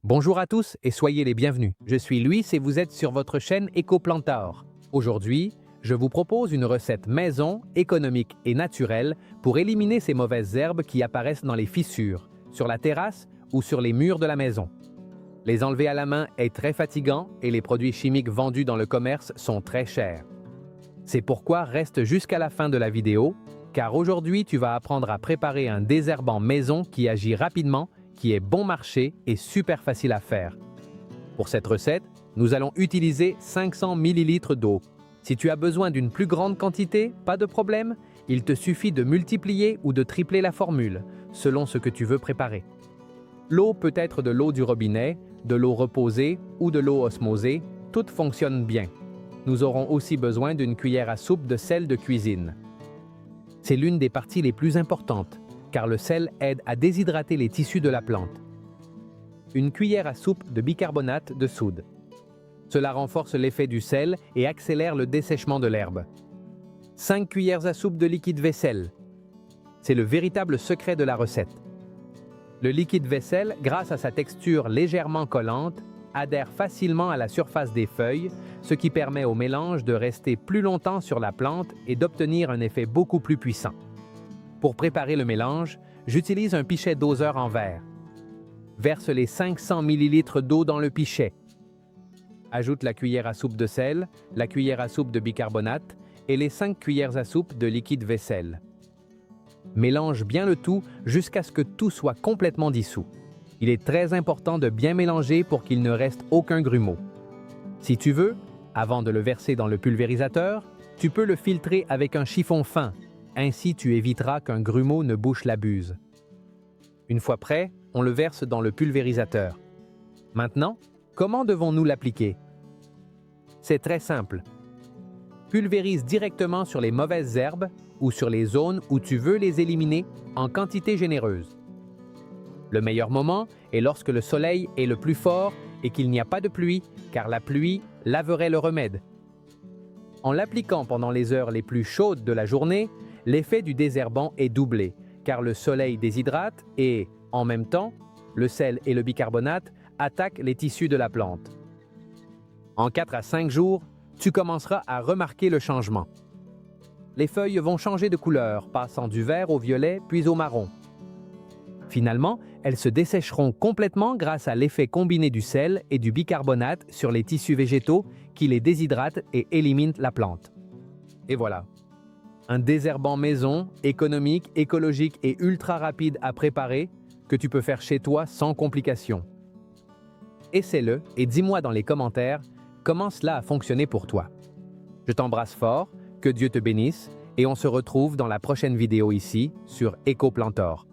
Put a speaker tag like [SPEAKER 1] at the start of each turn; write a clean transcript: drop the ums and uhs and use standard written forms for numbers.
[SPEAKER 1] Bonjour à tous et soyez les bienvenus. Je suis Luis et vous êtes sur votre chaîne Ecoplantaor. Aujourd'hui, je vous propose une recette maison, économique et naturelle pour éliminer ces mauvaises herbes qui apparaissent dans les fissures, sur la terrasse ou sur les murs de la maison. Les enlever à la main est très fatigant et les produits chimiques vendus dans le commerce sont très chers. C'est pourquoi reste jusqu'à la fin de la vidéo, car aujourd'hui tu vas apprendre à préparer un désherbant maison qui agit rapidement, qui est bon marché et super facile à faire. Pour cette recette, nous allons utiliser 500 ml d'eau. Si tu as besoin d'une plus grande quantité, pas de problème, il te suffit de multiplier ou de tripler la formule, selon ce que tu veux préparer. L'eau peut être de l'eau du robinet, de l'eau reposée ou de l'eau osmosée, toutes fonctionnent bien. Nous aurons aussi besoin d'une cuillère à soupe de sel de cuisine. C'est l'une des parties les plus importantes, car le sel aide à déshydrater les tissus de la plante. Une cuillère à soupe de bicarbonate de soude. Cela renforce l'effet du sel et accélère le dessèchement de l'herbe. 5 cuillères à soupe de liquide vaisselle. C'est le véritable secret de la recette. Le liquide vaisselle, grâce à sa texture légèrement collante, adhère facilement à la surface des feuilles, ce qui permet au mélange de rester plus longtemps sur la plante et d'obtenir un effet beaucoup plus puissant. Pour préparer le mélange, j'utilise un pichet doseur en verre. Verse les 500 ml d'eau dans le pichet. Ajoute la cuillère à soupe de sel, la cuillère à soupe de bicarbonate et les 5 cuillères à soupe de liquide vaisselle. Mélange bien le tout jusqu'à ce que tout soit complètement dissous. Il est très important de bien mélanger pour qu'il ne reste aucun grumeau. Si tu veux, avant de le verser dans le pulvérisateur, tu peux le filtrer avec un chiffon fin. Ainsi, tu éviteras qu'un grumeau ne bouche la buse. Une fois prêt, on le verse dans le pulvérisateur. Maintenant, comment devons-nous l'appliquer? C'est très simple. Pulvérise directement sur les mauvaises herbes ou sur les zones où tu veux les éliminer en quantité généreuse. Le meilleur moment est lorsque le soleil est le plus fort et qu'il n'y a pas de pluie, car la pluie laverait le remède. En l'appliquant pendant les heures les plus chaudes de la journée, l'effet du désherbant est doublé, car le soleil déshydrate et, en même temps, le sel et le bicarbonate attaquent les tissus de la plante. En 4 à 5 jours, tu commenceras à remarquer le changement. Les feuilles vont changer de couleur, passant du vert au violet puis au marron. Finalement, elles se dessécheront complètement grâce à l'effet combiné du sel et du bicarbonate sur les tissus végétaux qui les déshydratent et éliminent la plante. Et voilà. Un désherbant maison, économique, écologique et ultra rapide à préparer que tu peux faire chez toi sans complications. Essaie-le et dis-moi dans les commentaires comment cela a fonctionné pour toi. Je t'embrasse fort, que Dieu te bénisse et on se retrouve dans la prochaine vidéo ici sur Ecoplantaor.